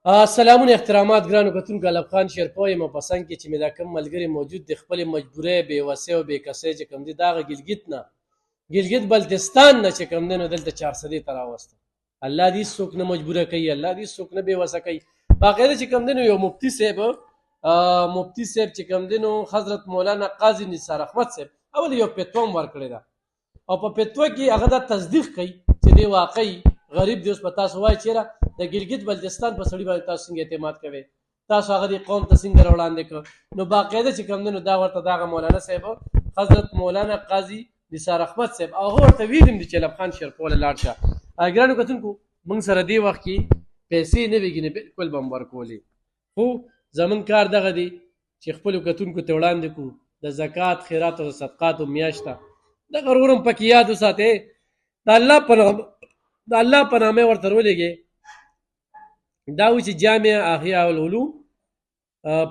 سلامونه احترامات ګرانو کتونکو الف خان شیرپو یم په څنګ کې چې مې دا کوم ملګري موجود د خپل مجبورۍ بې وسې او بې کسۍ چې کوم دي دغه ګلګت بلتستان نه چې کوم دی نو دلته 400 ته راوسته. الله دې څوک نه مجبوره کوي، الله دې څوک نه بې وسه کوي. باقاعده چې کوم دی نو یو مفتی صاحب چې کوم دی نو حضرت مولانا قاضي نثار احمد صاحب اول یو فتوا هم ورکړې ده او په فتوا کې هغه دا تصدیق کوي چې دی واقعي غریب دی. اوس په تاسو وایي چېرې د ګلګت بلتستان په سړي باندې تاسو څنګه اعتماد کوئ؟ تاسو هغه دې قوم ته څنګه راوړاندې کړ؟ نو باقاعده چې کوم دی نو دا ورته دغه مولانا صاحب حضرت مولانا قاضي نثار احمد صاحب او هغه ورته ویلي دي چې الف خان شیرپو له لاړ شه. ګرانو کتونکو موږ سره دې وخت کې پیسې نه وي ګینې بالکل به هم ورکولې، خو زمونږ کار دغه دی چې خپلو کتونکو ته وړاندې کړو د زکات خیرات او صدقاتو میاشت ده. دغه ورور هم پکې یاد وساتئ د الله په نامه ورته ولېږئ. دا و چې جامع احیاء العلوم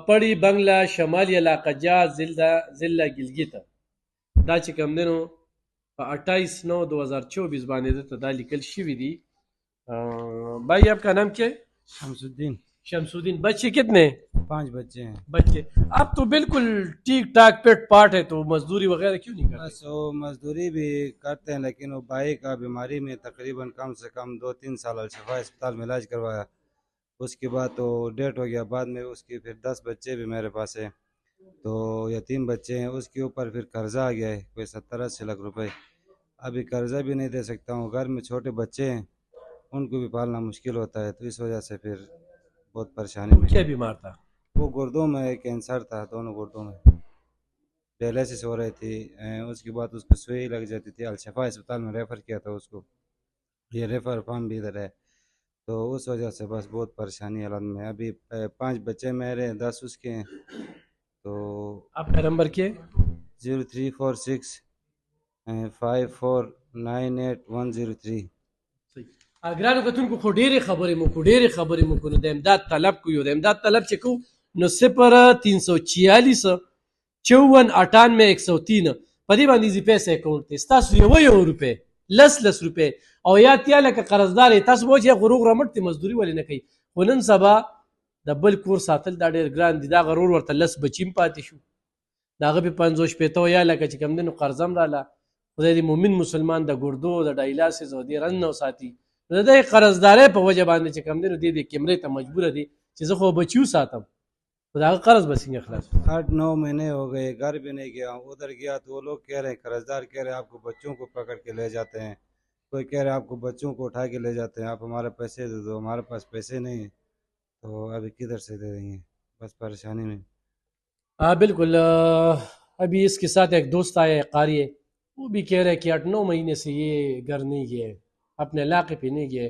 پړی بنگلا شمالی علاقه جا ضلع گلگت دا چې کوم دی نو په 28/9/2024 باندې دلته دا لیکل شوي دي. भाई आपका नाम क्या है؟ शमसुद्दीन। शमसुद्दीन। बच्चे कितने हैं? 5 बच्चे हैं। बच्चे आप तो बिल्कुल ठीक ठाक पेट पाट है, तो मजदूरी वगैरह क्यों नहीं करते? बस वो मजदूरी भी करते हैं, लेकिन वो भाई का बीमारी में तकरीबन कम से कम 2-3 साल अल-शफा अस्पताल में इलाज करवाया। उसके बाद तो डेट हो गया। बाद में उसके फिर 10 बच्चे भी मेरे पास है, तो यतीम बच्चे हैं। उसके ऊपर फिर कर्जा आ गया है कोई 70-80 लाख रुपए। अभी कर्जा भी नहीं दे सकता हूँ। घर में छोटे बच्चे हैं, उनको भी पालना मुश्किल होता है, तो इस वजह से फिर बहुत परेशानी में। क्या बीमार था? वो गुर्दों में कैंसर था, दोनों गुर्दों में डायलिसिस हो रही थी। उसके बाद उसको सुई लग जाती थी। अल-शफा अस्पताल में रेफ़र किया था उसको। ये रेफ़र फॉर्म भी इधर है, तो उस वजह से बस बहुत परेशानी हालत में। अभी 5 बच्चे मेरे 10 उसके हैं। तो आपका नंबर क्या है? 03465498 103। ګرانو کتونکو خو ډېرې خبرې مو کو نو د امداد طلب کو یو د امداد طلب چې کو نو 0346 54 98 103 په دې باندې زی پیسې اکاونټ دی ستاسو یو روپۍ لس روپۍ او یا تیا لکه قرضدار تاسو به چې غروغ رمټ مزدوري ولې نه کوي. خو نن سبا د بل کور ساتل دا ډېر ګران دي. دا غرور ورته لس بچیم پاتې شو، د هغه به 50 پیته یا لکه چې کم دی نو قرضم راله. خدای دې مومن مسلمان د ګردو د ډایلاسیس او د رن نو ساتي. د دې قرضدارۍ په وجه باندې چې کم دی نو دې کیمرې ته مجبوره دي چې زه خو بچیو ساتم، خو د هغه قرض به څنګه خلاص؟ 8-9 महीने हो गए, घर भी नहीं गया हूँ। उधर गया तो वो लोग कह रहे हैं, कर्जदार कह रहे हैं आपको बच्चों को पकड़ के ले जाते हैं, कोई कह रहे हैं आपको बच्चों को उठा के ले जाते हैं, आप हमारे पैसे दे दो। हमारे पास पैसे नहीं है, तो अभी किधर से दे देंगे, बस परेशानी में। हाँ बिल्कुल। अभी इसके साथ एक दोस्त आया है कारी है, वो भी कह रहे हैं कि 8-9 महीने से ये घर नहीं गए, अपने इलाके पे नहीं गए।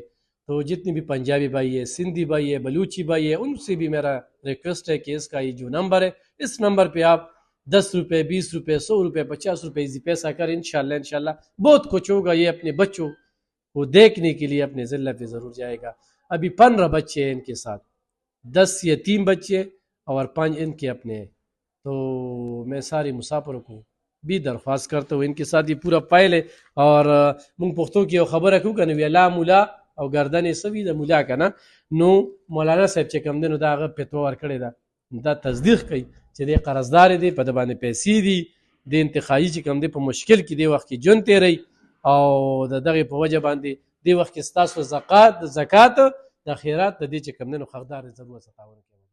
तो जितने भी पंजाबी भाई है, सिंधी भाई है, बलूची भाई है, उनसे भी मेरा रिक्वेस्ट है कि इसका ये जो नंबर है इस नंबर पे आप 10 रुपये 20 रुपये 100 रुपये 50 रुपये इसी पैसा करें। इंशाल्लाह बहुत कुछ होगा। ये अपने बच्चों को देखने के लिए अपने ज़िला पे ज़रूर जाएगा। अभी 15 बच्चे हैं इनके साथ, 10 यतीम बच्चे और 5 इनके अपने हैं। तो मैं सारे मुसाफिरों को भी दरख्वास्त करता हूँ इनके साथ ये पूरा पायल है। और मुंग पुख्तों की खबर रखूँ कि नवीला मुला او گردن سوي د مولا کنه نو مولانا صاحب چې کوم دی نو دا هغه فتوا ورکړې ده، دا تصدیق کوي چې دی قرضدار دی، په د باندې پیسې دي، د انتخابي چې کوم دی په مشکل کې دی وخت کې ژوند تېروي او د دغې په وجه باندې دی وخت کې ستاسو زکات د خیرات د دې چې کوم دی نو حقدار ضرور ستاونه کوي.